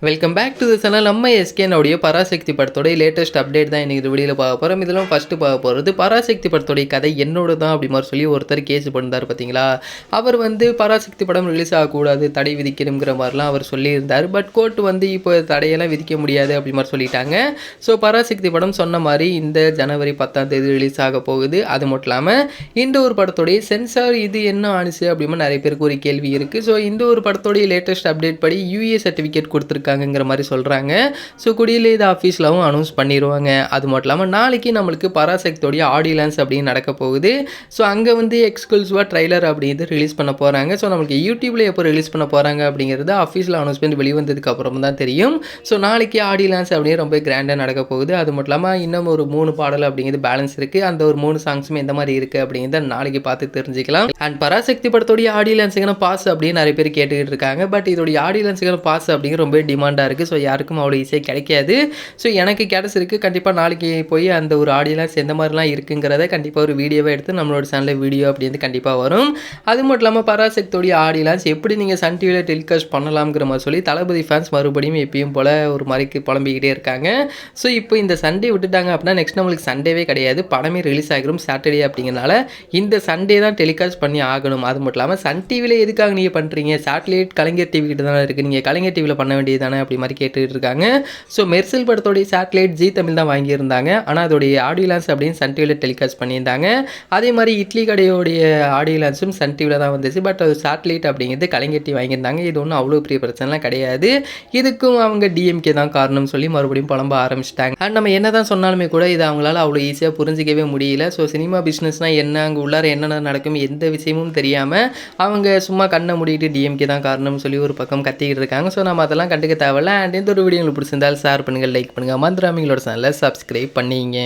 Welcome back to the channel. நம்ம எஸ்கேனுடைய பராசக்தி படத்தோடைய லேட்டஸ்ட் அப்டேட் தான் இன்னைக்கு வீடியோவில் பார்க்க போகிறோம். இதெல்லாம் ஃபஸ்ட்டு பார்க்க போகிறது பராசக்தி படத்தோடைய கதை என்னோட தான் அப்படி மாதிரி சொல்லி ஒருத்தர் கேஸ் பண்ணிருந்தார் பார்த்தீங்களா. அவர் பராசக்தி படம் ரிலீஸ் ஆகக்கூடாது, தடை விதிக்கணுங்கிற மாதிரிலாம் அவர் சொல்லியிருந்தார். பட் கோர்ட் இப்போ தடையெல்லாம் விதிக்க முடியாது அப்படி மாதிரி சொல்லிட்டாங்க. ஸோ பராசக்தி படம் சொன்ன மாதிரி இந்த ஜனவரி 10 ரிலீஸ் ஆக போகுது. அது மட்டும் இல்லாமல் இந்த ஒரு படத்தோடைய சென்சார் இது என்ன ஆனிச்சு அப்படிமா நிறைய பேருக்கு ஒரு கேள்வி இருக்குது. ஸோ இந்த ஒரு படத்தோடைய லேட்டஸ்ட் அப்டேட் படி யூஏ சர்டிஃபிகேட் கொடுத்துருக்காங்க மாதிரி சொல்கிறாங்க. ஸோ குடியிலே இது ஆஃபீஸ்லாவும் அனௌன்ஸ் பண்ணிடுவாங்க. அது மட்டும் இல்லாமல் நாளைக்கு நம்மளுக்கு பராசக்தியோடைய ஆடியோ லான்ச் அப்படின்னு நடக்க போகுது. ஸோ அங்கே எக்ஸ்க்ளூசிவாக ட்ரைலர் அப்படிங்கிறது ரிலீஸ் பண்ண போகிறாங்க. ஸோ நம்மளுக்கு யூடியூப்பில் எப்போ ரிலீஸ் பண்ண போகிறாங்க அப்படிங்கிறது அஃபீஷியல் அனௌன்ஸ்மெண்ட் வெளிவந்ததுக்கு அப்புறம் தான் தெரியும். ஸோ நாளைக்கு ஆடியோ லான்ச் அப்படியே ரொம்ப கிராண்டாக நடக்க போகுது. அது மட்டும் இல்லாமல் இன்னும் ஒரு 3 பாடல் அப்படிங்கிறது பேலன்ஸ் இருக்குது. அந்த ஒரு 3 சாங்ஸுமே எந்த மாதிரி இருக்குது அப்படிங்கிறத நாளைக்கு பார்த்து தெரிஞ்சுக்கலாம். அண்ட் பராசக்தி படத்தோடைய ஆடியோ லான்ச்சுக்கான பாஸ் அப்படின்னு நிறைய பேர் கேட்டுக்கிட்டு இருக்காங்க. பட் இதோடைய ஆடியோ லான்ச்சுக்கான பாஸ் அப்படிங்கிற ரொம்ப டிமாண்டாக இருக்குது. ஸோ யாருக்கும் அவ்வளோ ஈஸியாக கிடைக்காது. ஸோ எனக்கு கிடச்சிருக்கு. கண்டிப்பாக நாளைக்கு போய் அந்த ஒரு ஆடியோ லான்ச் எந்த மாதிரிலாம் இருக்குங்கிறத கண்டிப்பாக ஒரு வீடியோவை எடுத்து நம்மளோட சேனலில் வீடியோ அப்படின்னு கண்டிப்பாக வரும். அது மட்டும் இல்லாமல் பராசக்தியோடைய ஆடியோ லான்ச் எப்படி நீங்கள் சன் டிவியில் டெலிகாஸ்ட் பண்ணலாம்ங்கிற மாதிரி சொல்லி தளபதி ஃபேன்ஸ் மறுபடியும் எப்பயும் போல் ஒரு மாதிரிக்கு புலம்பிக்கிட்டே இருக்காங்க. ஸோ இப்போ இந்த சண்டே விட்டுட்டாங்க அப்படின்னா நெக்ஸ்ட் நம்மளுக்கு சண்டேவே கிடையாது. படமே ரிலீஸ் ஆகிரும் சாட்டர்டே அப்படிங்கிறனால இந்த சண்டே தான் டெலிகாஸ்ட் பண்ணி ஆகணும். அது மட்டும் இல்லாமல் சன் டிவியில் எதுக்காக நீங்கள் பண்ணுறீங்க, சேட்டலைட் கலைஞர் டிவி கிட்ட தானே இருக்குது, நீங்கள் கலைஞர் டிவியில் பண்ண வேண்டியது தானே அப்படி மாதிரி கேட்டுட்டு இருக்காங்க. ஸோ மெர்சல் படத்தோடைய சேட்டலைட் ஜி தமிழ் தான் வாங்கியிருந்தாங்க. ஆனால் அதோடைய ஆடியோ லான்ச் அப்படின்னு சன் டிவியில் டெலிகாஸ்ட் பண்ணியிருந்தாங்க. அதே மாதிரி இட்லி கடையோடைய ஆடியோ லான்ச்சும் சன் டிவியில் தான் வந்துச்சு. பட் அது சேட்டலைட் அப்படிங்கிறது கலைஞர் டிவி வாங்கியிருந்தாங்க. இது ஒன்றும் அவ்வளோ பெரிய பிரச்சனைலாம் கிடையாது. இதுக்கும் அவங்க டிஎம்கே தான் காரணம் சொல்லி மறுபடியும் புலம்ப ஆரம்பிச்சிட்டாங்க. அண்ட் நம்ம என்ன தான் சொன்னாலுமே கூட இது அவங்களால அவ்வளோ ஈஸியாக புரிஞ்சிக்கவே முடியல. ஸோ சினிமா பிஸ்னஸ்னால் என்ன, அங்கே உள்ளார என்னென்ன நடக்கும் எந்த விஷயமும் தெரியாமல் அவங்க சும்மா கண்ணை மூடிட்டு டிஎம்கே தான் காரணம்னு சொல்லி ஒரு பக்கம் கத்திக்கிட்டு இருக்காங்க. ஸோ நம்ம அதெல்லாம் கண்டுக்க தேவையில்ல. அண்ட் இந்த ஒரு வீடியோ உங்களுக்கு பிடிச்சிருந்தால் ஷேர் பண்ணுங்கள், லைக் பண்ணுங்கள், மறந்துடாம எங்களோட சேனலை சப்ஸ்கிரைப் பண்ணிங்க.